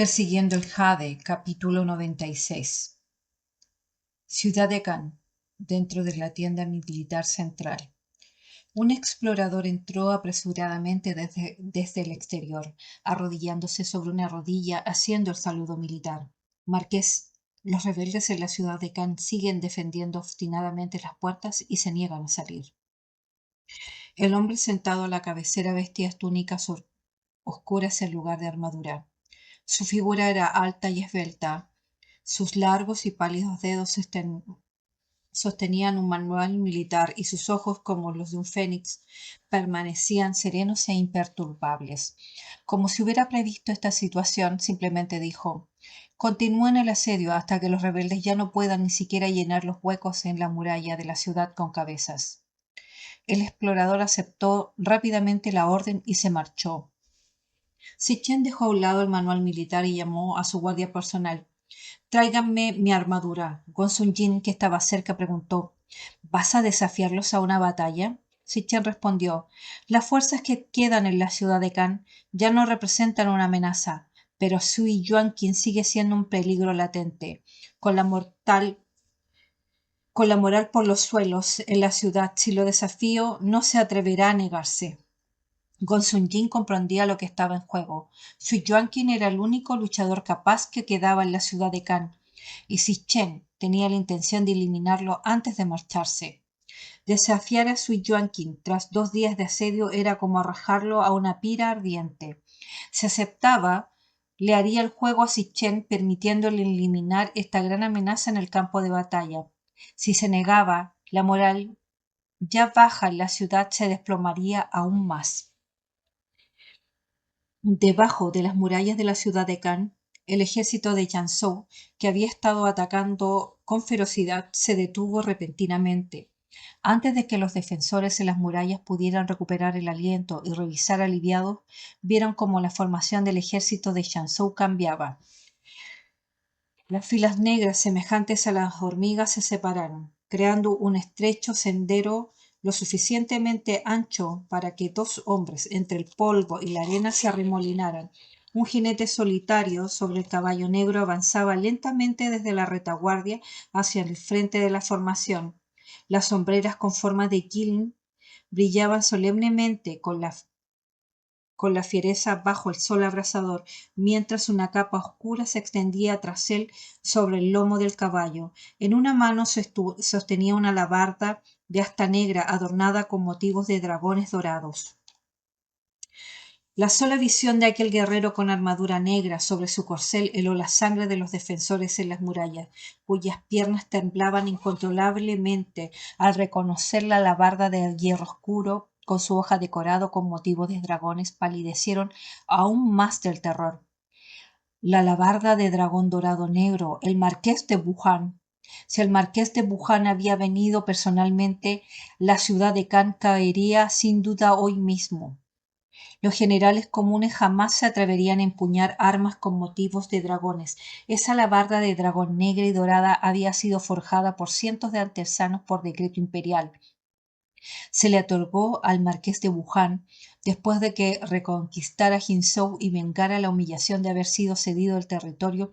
Persiguiendo el Jade, capítulo 96. Ciudad de Cannes, dentro de la tienda militar central. Un explorador entró apresuradamente desde el exterior, arrodillándose sobre una rodilla, haciendo el saludo militar. Marqués, los rebeldes en la ciudad de Cannes siguen defendiendo obstinadamente las puertas y se niegan a salir. El hombre sentado a la cabecera vestía túnicas oscuras en lugar de armadura. Su figura era alta y esbelta. Sus largos y pálidos dedos sostenían un manual militar y sus ojos, como los de un fénix, permanecían serenos e imperturbables. Como si hubiera previsto esta situación, simplemente dijo: «Continúen el asedio hasta que los rebeldes ya no puedan ni siquiera llenar los huecos en la muralla de la ciudad con cabezas». El explorador aceptó rápidamente la orden y se marchó. Sitchin dejó a un lado el manual militar y llamó a su guardia personal. «Tráiganme mi armadura». Gonsun Jin, que estaba cerca, preguntó: «¿Vas a desafiarlos a una batalla?» Sitchin respondió: «Las fuerzas que quedan en la ciudad de Cannes ya no representan una amenaza, pero Sui Yuanqing sigue siendo un peligro latente. Con la moral por los suelos en la ciudad, si lo desafío, no se atreverá a negarse». Gonsun Jin comprendía lo que estaba en juego. Sui Yuanqing era el único luchador capaz que quedaba en la ciudad de Cannes, y Sitchin tenía la intención de eliminarlo antes de marcharse. Desafiar a Sui Yuanqing tras 2 días de asedio era como arrojarlo a una pira ardiente. Si aceptaba, le haría el juego a Sitchin, permitiéndole eliminar esta gran amenaza en el campo de batalla. Si se negaba, la moral ya baja en la ciudad se desplomaría aún más. Debajo de las murallas de la ciudad de Cannes, el ejército de Jiangsu, que había estado atacando con ferocidad, se detuvo repentinamente. Antes de que los defensores en las murallas pudieran recuperar el aliento y revisar aliviados, vieron cómo la formación del ejército de Jiangsu cambiaba. Las filas negras semejantes a las hormigas se separaron, creando un estrecho sendero lo suficientemente ancho para que 2 hombres entre el polvo y la arena se arremolinaran. Un jinete solitario sobre el caballo negro avanzaba lentamente desde la retaguardia hacia el frente de la formación. Las sombreras con forma de quilín brillaban solemnemente con la fiereza bajo el sol abrasador, mientras una capa oscura se extendía tras él sobre el lomo del caballo. En una mano sostenía una alabarda de asta negra adornada con motivos de dragones dorados. La sola visión de aquel guerrero con armadura negra sobre su corcel heló la sangre de los defensores en las murallas, cuyas piernas temblaban incontrolablemente al reconocer la alabarda de hierro oscuro con su hoja decorado con motivos de dragones. Palidecieron aún más del terror. La alabarda de dragón dorado negro, el marqués de Wuhan. Si el marqués de Wuhan había venido personalmente, la ciudad de Cannes caería sin duda hoy mismo. Los generales comunes jamás se atreverían a empuñar armas con motivos de dragones. Esa alabarda de dragón negra y dorada había sido forjada por cientos de artesanos por decreto imperial. Se le otorgó al marqués de Wuhan después de que reconquistara Jinzhou y vengara la humillación de haber sido cedido el territorio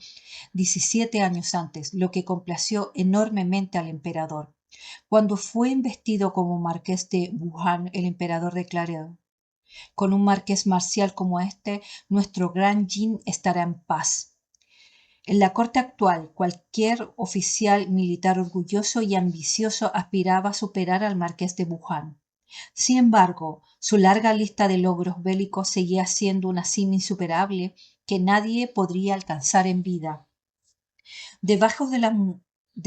17 años antes, lo que complació enormemente al emperador. Cuando fue investido como marqués de Wuhan, el emperador declaró: «Con un marqués marcial como este, nuestro gran Jin estará en paz». En la corte actual, cualquier oficial militar orgulloso y ambicioso aspiraba a superar al marqués de Wuhan. Sin embargo, su larga lista de logros bélicos seguía siendo una cima insuperable que nadie podría alcanzar en vida. Debajo de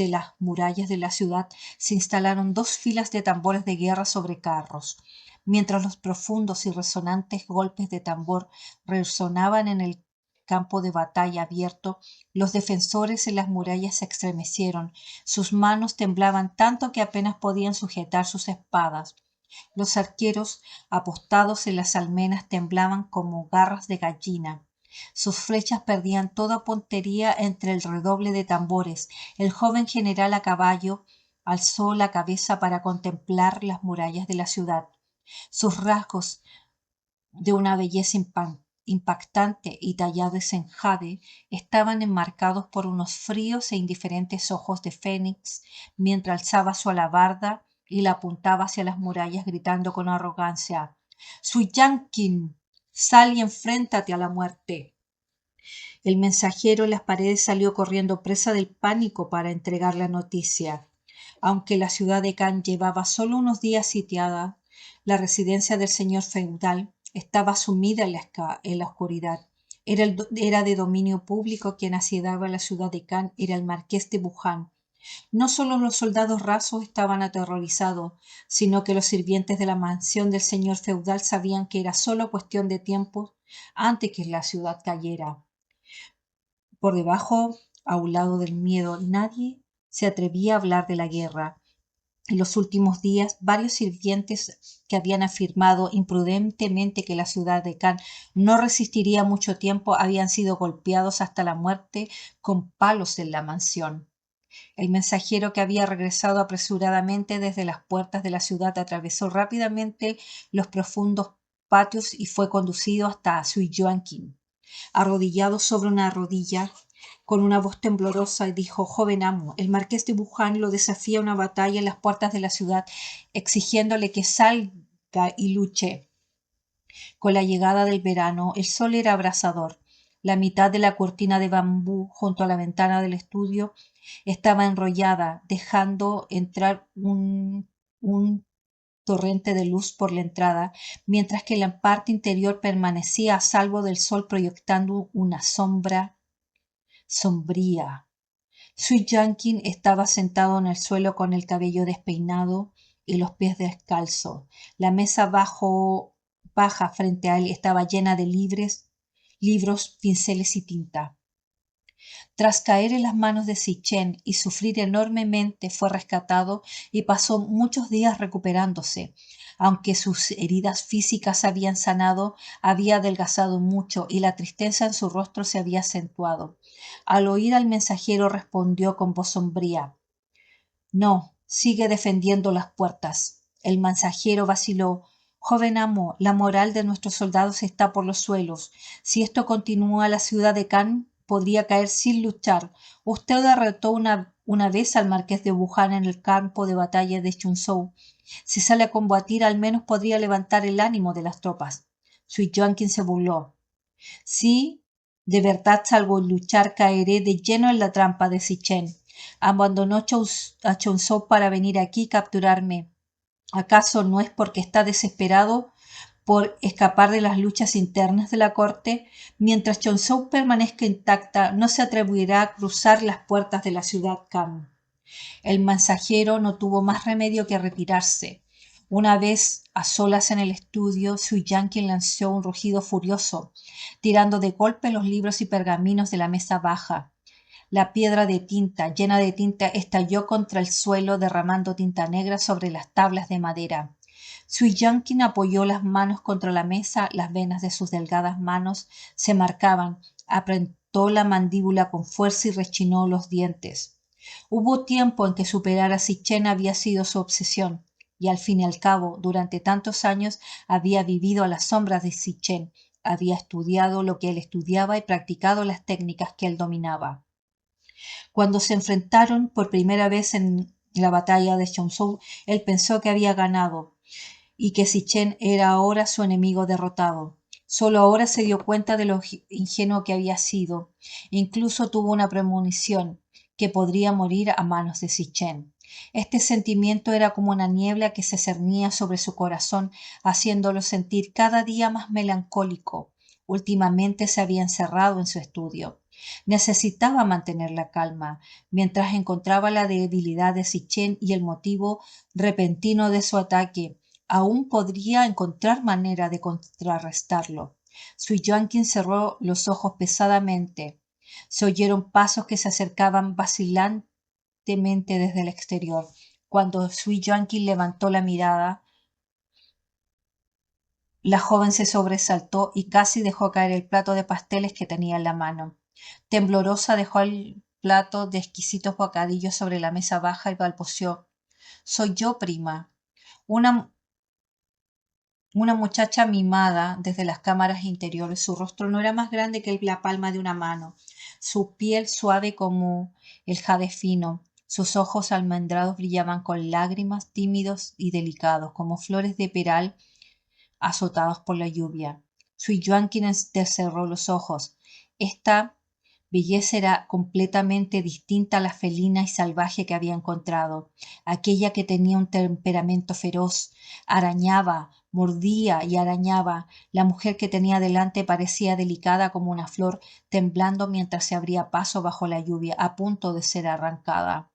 las murallas de la ciudad se instalaron 2 filas de tambores de guerra sobre carros. Mientras los profundos y resonantes golpes de tambor resonaban en el campo de batalla abierto, los defensores en las murallas se estremecieron. Sus manos temblaban tanto que apenas podían sujetar sus espadas. Los arqueros apostados en las almenas temblaban como garras de gallina. Sus flechas perdían toda puntería entre el redoble de tambores. El joven general a caballo alzó la cabeza para contemplar las murallas de la ciudad. Sus rasgos, de una belleza impactante y tallados en jade, estaban enmarcados por unos fríos e indiferentes ojos de fénix, mientras alzaba su alabarda y la apuntaba hacia las murallas gritando con arrogancia: «Suyankin, sal y enfréntate a la muerte». El mensajero en las paredes salió corriendo presa del pánico para entregar la noticia. Aunque la ciudad de Cannes llevaba solo unos días sitiada, la residencia del señor feudal estaba sumida en la oscuridad. Era de dominio público. Quien asediaba la ciudad de Cannes era el marqués de Bujan. No solo los soldados rasos estaban aterrorizados, sino que los sirvientes de la mansión del señor feudal sabían que era solo cuestión de tiempo antes que la ciudad cayera. Por debajo, a un lado del miedo, nadie se atrevía a hablar de la guerra. En los últimos días, varios sirvientes que habían afirmado imprudentemente que la ciudad de Cannes no resistiría mucho tiempo habían sido golpeados hasta la muerte con palos en la mansión. El mensajero, que había regresado apresuradamente desde las puertas de la ciudad, atravesó rápidamente los profundos patios y fue conducido hasta Suiyuanqin. Arrodillado sobre una rodilla, con una voz temblorosa, dijo: «Joven amo, el marqués de Wuhan lo desafía a una batalla en las puertas de la ciudad, exigiéndole que salga y luche». Con la llegada del verano, el sol era abrasador. La mitad de la cortina de bambú junto a la ventana del estudio estaba enrollada, dejando entrar un torrente de luz por la entrada, mientras que la parte interior permanecía a salvo del sol, proyectando una sombra sombría. Suiyuanqin estaba sentado en el suelo con el cabello despeinado y los pies descalzos. La mesa baja frente a él estaba llena de libros, pinceles y tinta. Tras caer en las manos de Sitchen y sufrir enormemente, fue rescatado y pasó muchos días recuperándose. Aunque sus heridas físicas habían sanado, había adelgazado mucho y la tristeza en su rostro se había acentuado. Al oír al mensajero, respondió con voz sombría: «No, sigue defendiendo las puertas». El mensajero vaciló: «Joven amo, la moral de nuestros soldados está por los suelos. Si esto continúa, la ciudad de Cannes podría caer sin luchar. Usted derrotó una vez al marqués de Wuhan en el campo de batalla de Chunzhou. Si sale a combatir, al menos podría levantar el ánimo de las tropas». Suiyuanqin se burló: «Si de verdad salgo a luchar, caeré de lleno en la trampa de Sitchen. Abandonó a Chonzhou para venir aquí y capturarme. ¿Acaso no es porque está desesperado por escapar de las luchas internas de la corte? Mientras Chonzhou permanezca intacta, no se atreverá a cruzar las puertas de la ciudad Cannes». El mensajero no tuvo más remedio que retirarse. Una vez a solas en el estudio, Suiyuanqin lanzó un rugido furioso, tirando de golpe los libros y pergaminos de la mesa baja. La piedra de tinta, llena de tinta, estalló contra el suelo, derramando tinta negra sobre las tablas de madera. Suiyuanqin apoyó las manos contra la mesa, las venas de sus delgadas manos se marcaban, apretó la mandíbula con fuerza y rechinó los dientes. Hubo tiempo en que superar a Sitchen había sido su obsesión, y al fin y al cabo, durante tantos años había vivido a las sombras de Sitchen, había estudiado lo que él estudiaba y practicado las técnicas que él dominaba. Cuando se enfrentaron por primera vez en la batalla de Chonzhou, él pensó que había ganado y que Sitchen era ahora su enemigo derrotado. Solo ahora se dio cuenta de lo ingenuo que había sido. Incluso tuvo una premonición que podría morir a manos de Sitchen. Este sentimiento era como una niebla que se cernía sobre su corazón, haciéndolo sentir cada día más melancólico. Últimamente se había encerrado en su estudio. Necesitaba mantener la calma, mientras encontraba la debilidad de Sitchen y el motivo repentino de su ataque. Aún podría encontrar manera de contrarrestarlo. Suiyuanqin cerró los ojos pesadamente. Se oyeron pasos que se acercaban vacilantemente desde el exterior. Cuando Suiyuanqin levantó la mirada, la joven se sobresaltó y casi dejó caer el plato de pasteles que tenía en la mano. Temblorosa dejó el plato de exquisitos bocadillos sobre la mesa baja y balbuceó: «Soy yo, prima». Una Una muchacha mimada desde las cámaras interiores. Su rostro no era más grande que la palma de una mano. Su piel suave como el jade fino. Sus ojos almendrados brillaban con lágrimas, tímidos y delicados, como flores de peral azotados por la lluvia. Sui Yuanqing cerró los ojos. Esta belleza era completamente distinta a la felina y salvaje que había encontrado. Aquella que tenía un temperamento feroz, arañaba, mordía y arañaba. La mujer que tenía delante parecía delicada como una flor, temblando mientras se abría paso bajo la lluvia, a punto de ser arrancada.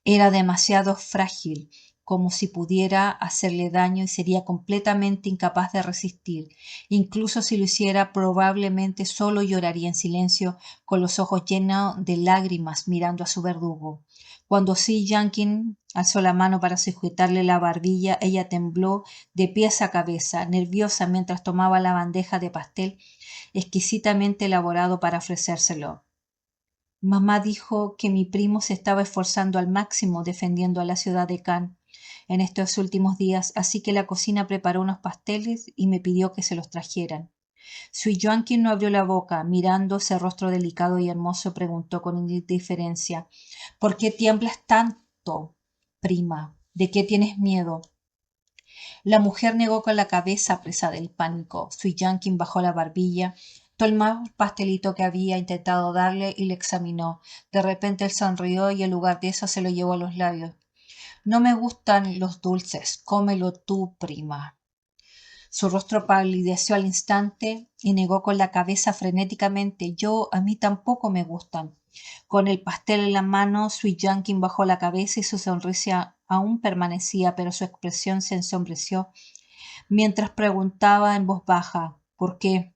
Era demasiado frágil, como si pudiera hacerle daño y sería completamente incapaz de resistir. Incluso si lo hiciera, probablemente solo lloraría en silencio, con los ojos llenos de lágrimas mirando a su verdugo. Cuando Si Yankin alzó la mano para sujetarle la barbilla, ella tembló de pies a cabeza, nerviosa mientras tomaba la bandeja de pastel exquisitamente elaborado para ofrecérselo. Mamá dijo que mi primo se estaba esforzando al máximo defendiendo a la ciudad de Cannes en estos últimos días, así que la cocina preparó unos pasteles y me pidió que se los trajeran. Sui Yuanqing no abrió la boca, mirando ese rostro delicado y hermoso, preguntó con indiferencia: ¿Por qué tiemblas tanto, prima? ¿De qué tienes miedo? La mujer negó con la cabeza, presa del pánico. Sui Yankin bajó la barbilla, tomó el pastelito que había intentado darle y le examinó. De repente él sonrió y en lugar de eso se lo llevó a los labios. No me gustan los dulces, cómelo tú, prima. Su rostro palideció al instante y negó con la cabeza frenéticamente. A mí tampoco me gustan. Con el pastel en la mano, Sui Yankin bajó la cabeza y su sonrisa aún permanecía, pero su expresión se ensombreció mientras preguntaba en voz baja: ¿por qué?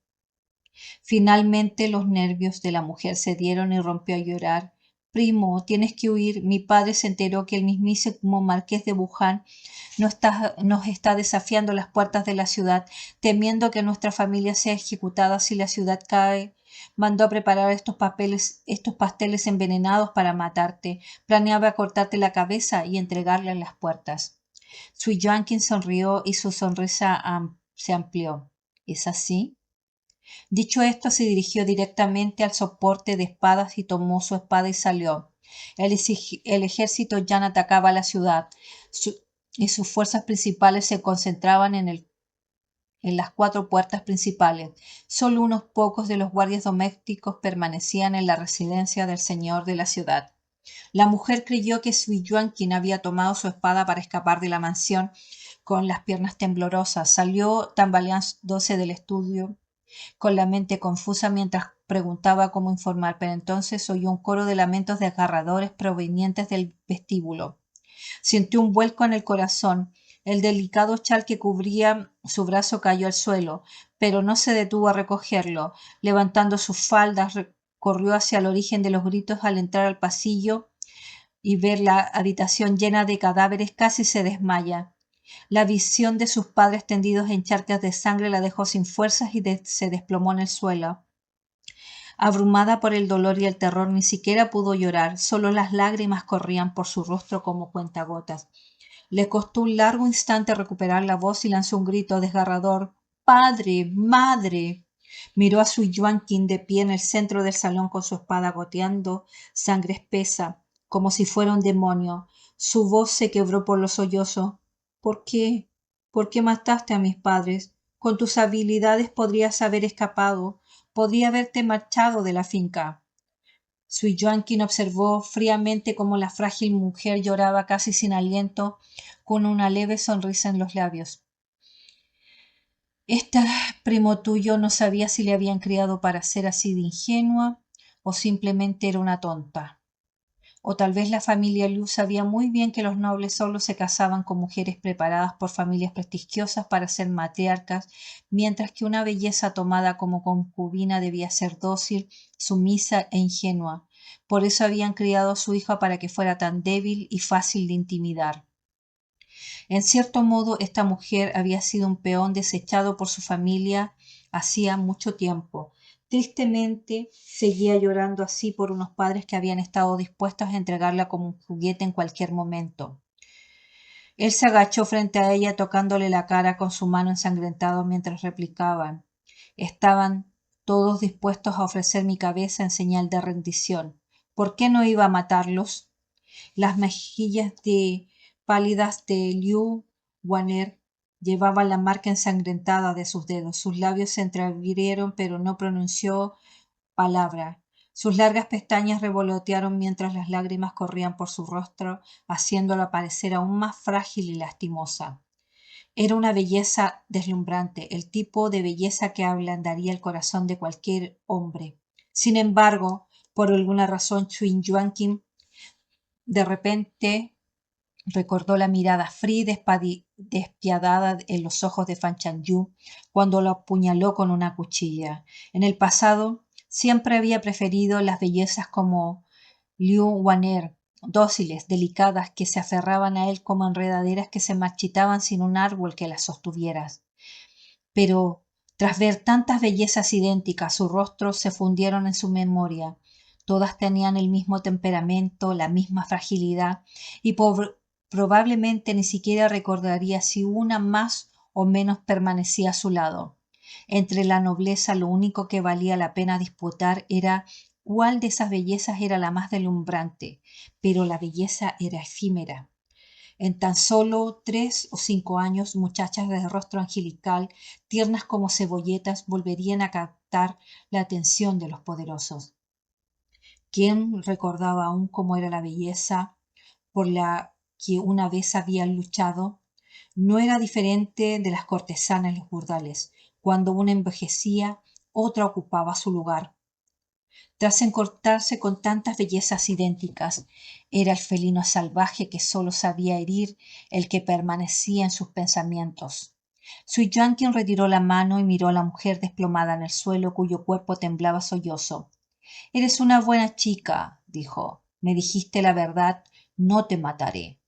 Finalmente los nervios de la mujer cedieron y rompió a llorar. Primo, tienes que huir. Mi padre se enteró que el mismísimo marqués de Wuhan nos está desafiando a las puertas de la ciudad, temiendo que nuestra familia sea ejecutada si la ciudad cae. Mandó a preparar estos pasteles envenenados para matarte. Planeaba cortarte la cabeza y entregarla en las puertas. Sui Yanqing sonrió y su sonrisa se amplió. ¿Es así? Dicho esto, se dirigió directamente al soporte de espadas y tomó su espada y salió. El ejército ya no atacaba la ciudad y sus fuerzas principales se concentraban en las 4 puertas principales. Solo unos pocos de los guardias domésticos permanecían en la residencia del señor de la ciudad. La mujer creyó que Sui Yuanqing había tomado su espada para escapar de la mansión con las piernas temblorosas. Salió tambaleándose del estudio con la mente confusa mientras preguntaba cómo informar, pero entonces oyó un coro de lamentos desgarradores provenientes del vestíbulo. Sintió un vuelco en el corazón. El delicado chal que cubría su brazo cayó al suelo, pero no se detuvo a recogerlo. Levantando sus faldas, corrió hacia el origen de los gritos. Al entrar al pasillo y ver la habitación llena de cadáveres, casi se desmaya. La visión de sus padres tendidos en charcas de sangre la dejó sin fuerzas y se desplomó en el suelo. Abrumada por el dolor y el terror, ni siquiera pudo llorar, solo las lágrimas corrían por su rostro como cuentagotas. Le costó un largo instante recuperar la voz y lanzó un grito desgarrador: ¡Padre! ¡Madre! Miró a su Yuanqing de pie en el centro del salón con su espada goteando sangre espesa, como si fuera un demonio. Su voz se quebró por los sollozos. ¿Por qué? ¿Por qué mataste a mis padres? Con tus habilidades podrías haber escapado. Podría haberte marchado de la finca. Sui Yuanqing observó fríamente cómo la frágil mujer lloraba casi sin aliento, con una leve sonrisa en los labios. Esta primo tuyo no sabía si le habían criado para ser así de ingenua o simplemente era una tonta. O tal vez la familia Liu sabía muy bien que los nobles solo se casaban con mujeres preparadas por familias prestigiosas para ser matriarcas, mientras que una belleza tomada como concubina debía ser dócil, sumisa e ingenua. Por eso habían criado a su hija para que fuera tan débil y fácil de intimidar. En cierto modo, esta mujer había sido un peón desechado por su familia hacía mucho tiempo. Tristemente, seguía llorando así por unos padres que habían estado dispuestos a entregarla como un juguete en cualquier momento. Él se agachó frente a ella tocándole la cara con su mano ensangrentada mientras replicaban. Estaban todos dispuestos a ofrecer mi cabeza en señal de rendición. ¿Por qué no iba a matarlos? Las mejillas pálidas de Liu Waner llevaban la marca ensangrentada de sus dedos. Sus labios se entreabrieron, pero no pronunció palabra. Sus largas pestañas revolotearon mientras las lágrimas corrían por su rostro, haciéndola parecer aún más frágil y lastimosa. Era una belleza deslumbrante, el tipo de belleza que ablandaría el corazón de cualquier hombre. Sin embargo, por alguna razón, Chin Yuanqing de repente recordó la mirada fría y despiadada en los ojos de Fan Chanyu cuando lo apuñaló con una cuchilla. En el pasado siempre había preferido las bellezas como Liu Waner, dóciles, delicadas, que se aferraban a él como enredaderas que se marchitaban sin un árbol que las sostuviera. Pero tras ver tantas bellezas idénticas, sus rostros se fundieron en su memoria. Todas tenían el mismo temperamento, la misma fragilidad, y probablemente ni siquiera recordaría si una más o menos permanecía a su lado. Entre la nobleza lo único que valía la pena disputar era cuál de esas bellezas era la más deslumbrante, pero la belleza era efímera. En tan solo 3 o 5 años, muchachas de rostro angelical, tiernas como cebolletas, volverían a captar la atención de los poderosos. ¿Quién recordaba aún cómo era la belleza por la que una vez habían luchado? No era diferente de las cortesanas en los burdales. Cuando una envejecía, otra ocupaba su lugar. Tras encontrarse con tantas bellezas idénticas, era el felino salvaje que solo sabía herir el que permanecía en sus pensamientos. Sui Yanqing retiró la mano y miró a la mujer desplomada en el suelo, cuyo cuerpo temblaba sollozo. Eres una buena chica, dijo. Me dijiste la verdad, no te mataré.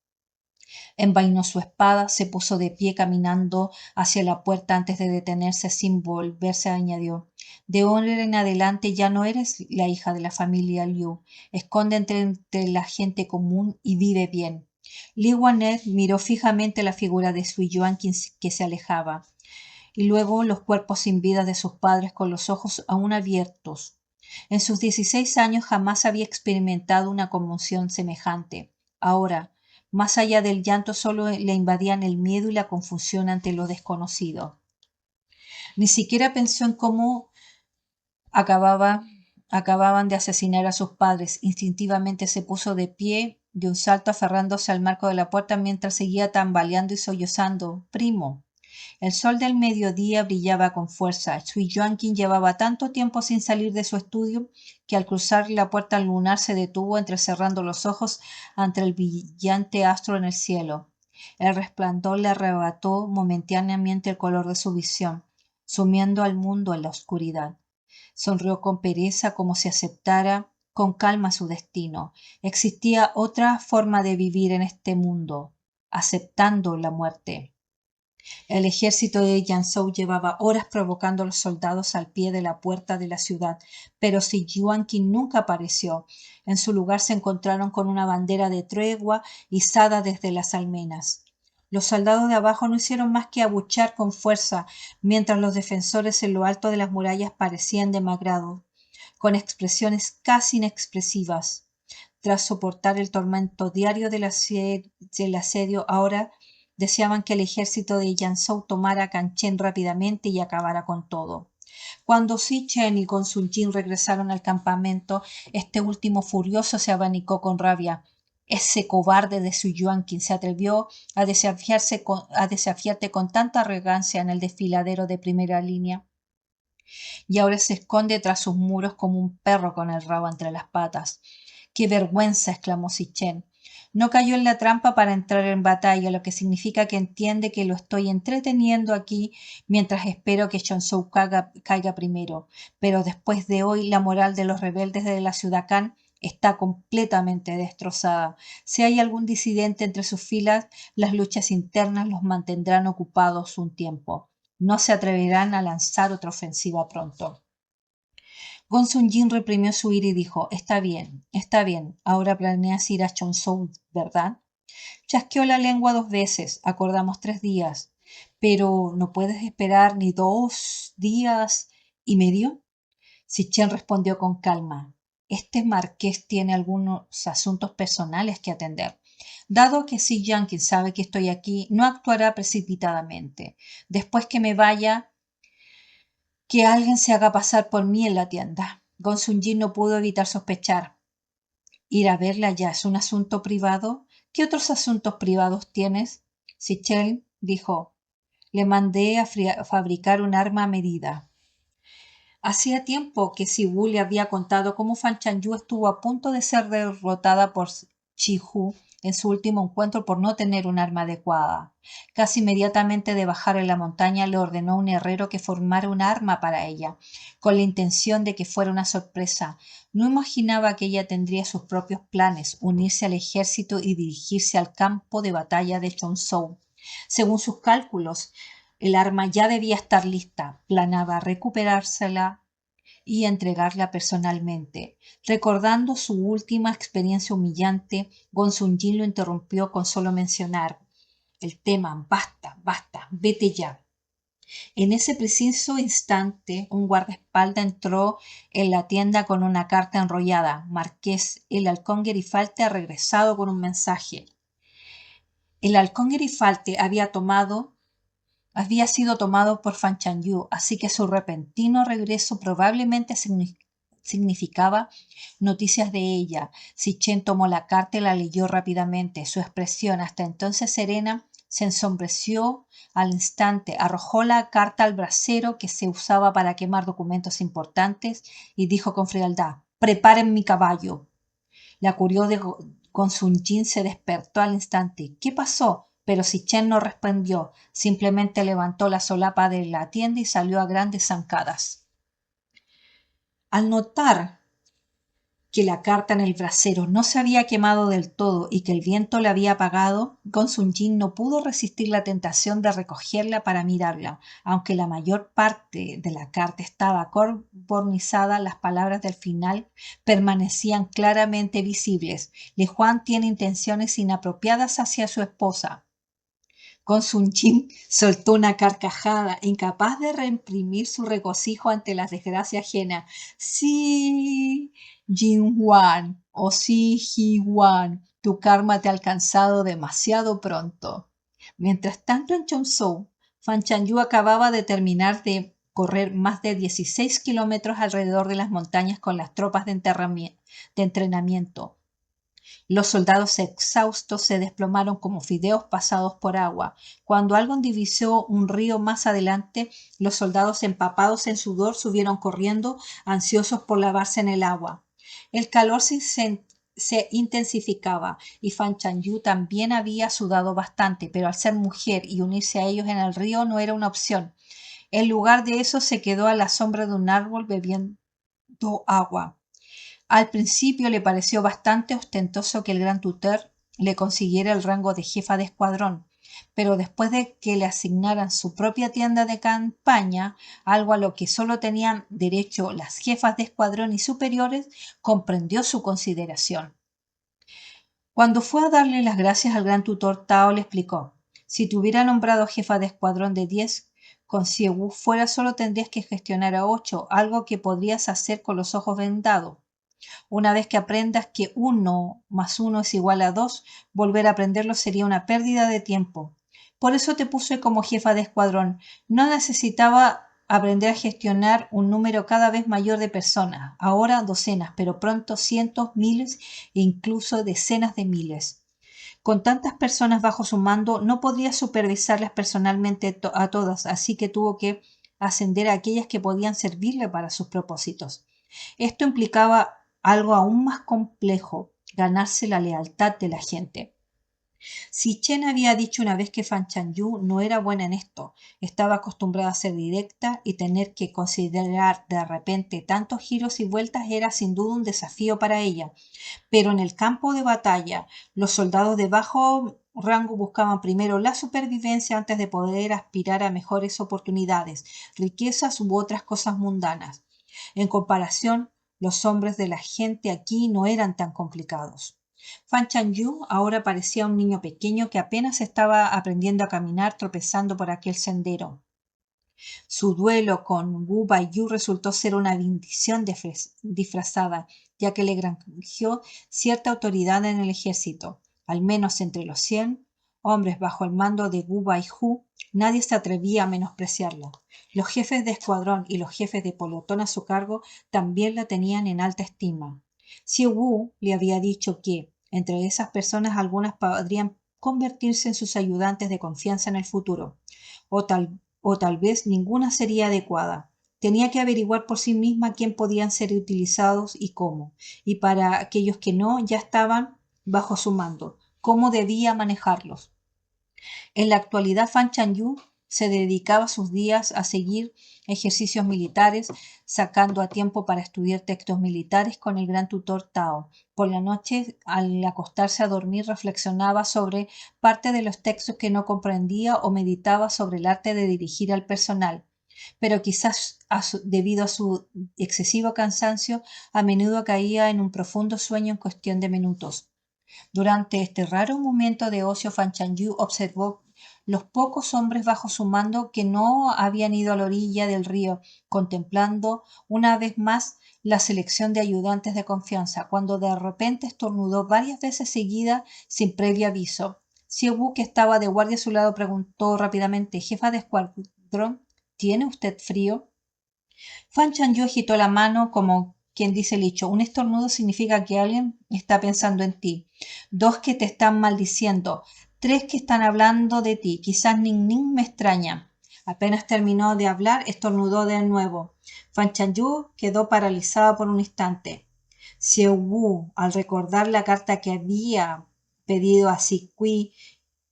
Envainó su espada, se puso de pie caminando hacia la puerta antes de detenerse sin volverse, añadió. De ahora en adelante ya no eres la hija de la familia Liu. Escóndete entre la gente común y vive bien. Li Wanet miró fijamente la figura de Sui Yuan que se alejaba, y luego los cuerpos sin vida de sus padres con los ojos aún abiertos. En sus 16 años jamás había experimentado una conmoción semejante. Ahora, más allá del llanto, solo le invadían el miedo y la confusión ante lo desconocido. Ni siquiera pensó en cómo acababa, acababan de asesinar a sus padres. Instintivamente se puso de pie de un salto aferrándose al marco de la puerta mientras seguía tambaleando y sollozando. Primo. El sol del mediodía brillaba con fuerza. Sui Yuanqing llevaba tanto tiempo sin salir de su estudio que al cruzar la puerta lunar se detuvo entrecerrando los ojos ante el brillante astro en el cielo. El resplandor le arrebató momentáneamente el color de su visión, sumiendo al mundo en la oscuridad. Sonrió con pereza como si aceptara con calma su destino. Existía otra forma de vivir en este mundo, aceptando la muerte. El ejército de Yanzhou llevaba horas provocando a los soldados al pie de la puerta de la ciudad, pero Sui Yuanqing nunca apareció. En su lugar se encontraron con una bandera de tregua izada desde las almenas. Los soldados de abajo no hicieron más que abuchear con fuerza, mientras los defensores en lo alto de las murallas parecían demacrados, con expresiones casi inexpresivas. Tras soportar el tormento diario del asedio, ahora deseaban que el ejército de Yanzhou tomara Kanchen rápidamente y acabara con todo. Cuando Xi Chen y Gonsun Jin regresaron al campamento, este último furioso se abanicó con rabia. Ese cobarde de Sui Yuanqing se atrevió a desafiarte con tanta arrogancia en el desfiladero de primera línea y ahora se esconde tras sus muros como un perro con el rabo entre las patas. ¡Qué vergüenza! Exclamó Sichen. No cayó en la trampa para entrar en batalla, lo que significa que entiende que lo estoy entreteniendo aquí mientras espero que Chonzhou caiga primero. Pero después de hoy, la moral de los rebeldes de la ciudad Kan está completamente destrozada. Si hay algún disidente entre sus filas, las luchas internas los mantendrán ocupados un tiempo. No se atreverán a lanzar otra ofensiva pronto. Gonsun Jin reprimió su ira y dijo, está bien, ahora planeas ir a Chonzhou, ¿verdad? Chasqueó la lengua 2 veces. Acordamos 3 días. Pero ¿no puedes esperar ni 2 días y medio? Sitchen respondió con calma. Este marqués tiene algunos asuntos personales que atender. Dado que si Jenkins sabe que estoy aquí, no actuará precipitadamente. Después que me vaya, que alguien se haga pasar por mí en la tienda. Gonsunjin no pudo evitar sospechar. Ir a verla ya es un asunto privado. ¿Qué otros asuntos privados tienes? Sichel dijo. Le mandé a fabricar un arma a medida. Hacía tiempo que Sibu le había contado cómo Fan Chanyu estuvo a punto de ser derrotada por Chi-Hu en su último encuentro por no tener un arma adecuada. Casi inmediatamente de bajar en la montaña le ordenó a un herrero que formara un arma para ella, con la intención de que fuera una sorpresa. No imaginaba que ella tendría sus propios planes, unirse al ejército y dirigirse al campo de batalla de Chonzhou. Según sus cálculos, el arma ya debía estar lista. Planeaba recuperársela y entregarla personalmente. Recordando su última experiencia humillante, Gonsunjin lo interrumpió con solo mencionar el tema. Basta, basta, vete ya. En ese preciso instante, un guardaespaldas entró en la tienda con una carta enrollada. Marqués, el halcón Gerifalte ha regresado con un mensaje. El halcón Gerifalte había sido tomado por Fan Chanyu, así que su repentino regreso probablemente significaba noticias de ella. Sitchen tomó la carta y la leyó rápidamente. Su expresión, hasta entonces serena, se ensombreció al instante. Arrojó la carta al brasero que se usaba para quemar documentos importantes y dijo con frialdad: «Preparen mi caballo». La curió de Gonsunjin se despertó al instante. «¿Qué pasó?» Pero Sitchen no respondió. Simplemente levantó la solapa de la tienda y salió a grandes zancadas. Al notar que la carta en el brasero no se había quemado del todo y que el viento la había apagado, Gonsunjin no pudo resistir la tentación de recogerla para mirarla. Aunque la mayor parte de la carta estaba carbonizada, las palabras del final permanecían claramente visibles. Li Juan tiene intenciones inapropiadas hacia su esposa. Gonsunjin soltó una carcajada, incapaz de reprimir su regocijo ante la desgracia ajena. «Sí, Jinhuan, o sí, Ji-Wan, tu karma te ha alcanzado demasiado pronto». Mientras tanto, en Chonzhou, Fan Chanyu acababa de terminar de correr más de 16 kilómetros alrededor de las montañas con las tropas de entrenamiento. Los soldados exhaustos se desplomaron como fideos pasados por agua. Cuando alguien divisó un río más adelante, los soldados empapados en sudor subieron corriendo, ansiosos por lavarse en el agua. El calor se intensificaba y Fan Chanyu también había sudado bastante, pero al ser mujer y unirse a ellos en el río no era una opción. En lugar de eso, se quedó a la sombra de un árbol bebiendo agua. Al principio le pareció bastante ostentoso que el gran tutor le consiguiera el rango de jefa de escuadrón, pero después de que le asignaran su propia tienda de campaña, algo a lo que solo tenían derecho las jefas de escuadrón y superiores, comprendió su consideración. Cuando fue a darle las gracias al gran tutor, Tao le explicó: «Si te hubiera nombrado jefa de escuadrón de 10, con Siegu fuera solo tendrías que gestionar a 8, algo que podrías hacer con los ojos vendados. Una vez que aprendas que 1 más 1 es igual a 2, volver a aprenderlo sería una pérdida de tiempo. Por eso te puse como jefa de escuadrón. No necesitaba aprender a gestionar un número cada vez mayor de personas, ahora docenas, pero pronto cientos, miles e incluso decenas de miles. Con tantas personas bajo su mando, no podría supervisarlas personalmente a todas, así que tuvo que ascender a aquellas que podían servirle para sus propósitos. Esto implicaba algo aún más complejo: ganarse la lealtad de la gente. Sitchen había dicho una vez que Fan Chanyu no era buena en esto. Estaba acostumbrada a ser directa y tener que considerar de repente tantos giros y vueltas era sin duda un desafío para ella. Pero en el campo de batalla, los soldados de bajo rango buscaban primero la supervivencia antes de poder aspirar a mejores oportunidades, riquezas u otras cosas mundanas. En comparación, los hombres de la gente aquí no eran tan complicados. Fan Chanyu ahora parecía un niño pequeño que apenas estaba aprendiendo a caminar tropezando por aquel sendero. Su duelo con Wu Baiyu resultó ser una bendición disfrazada, ya que le granjeó cierta autoridad en el ejército. Al menos entre los 100 hombres bajo el mando de Wu Baiyu, nadie se atrevía a menospreciarla. Los jefes de escuadrón y los jefes de pelotón a su cargo también la tenían en alta estima. Xiu Wu le había dicho que, entre esas personas, algunas podrían convertirse en sus ayudantes de confianza en el futuro, o tal vez ninguna sería adecuada. Tenía que averiguar por sí misma quién podían ser utilizados y cómo, y para aquellos que no ya estaban bajo su mando, cómo debía manejarlos. En la actualidad, Fan Chanyu se dedicaba sus días a seguir ejercicios militares, sacando a tiempo para estudiar textos militares con el gran tutor Tao. Por la noche, al acostarse a dormir, reflexionaba sobre parte de los textos que no comprendía o meditaba sobre el arte de dirigir al personal. Pero quizás debido a su excesivo cansancio, a menudo caía en un profundo sueño en cuestión de minutos. Durante este raro momento de ocio, Fan Chanyu observó los pocos hombres bajo su mando que no habían ido a la orilla del río, contemplando una vez más la selección de ayudantes de confianza, cuando de repente estornudó varias veces seguidas sin previo aviso. Xiu, que estaba de guardia a su lado, preguntó rápidamente: «Jefa de escuadrón, ¿tiene usted frío?». Fan Chanyu agitó la mano como quien dice el dicho: un estornudo significa que alguien está pensando en ti. 2, que te están maldiciendo. 3, que están hablando de ti. Quizás Ning Ning me extraña. Apenas terminó de hablar, estornudó de nuevo. Fan Chanyu quedó paralizada por un instante. Xiu Wu, al recordar la carta que había pedido a Si Kui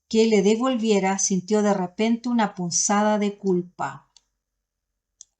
que le devolviera, sintió de repente una punzada de culpa.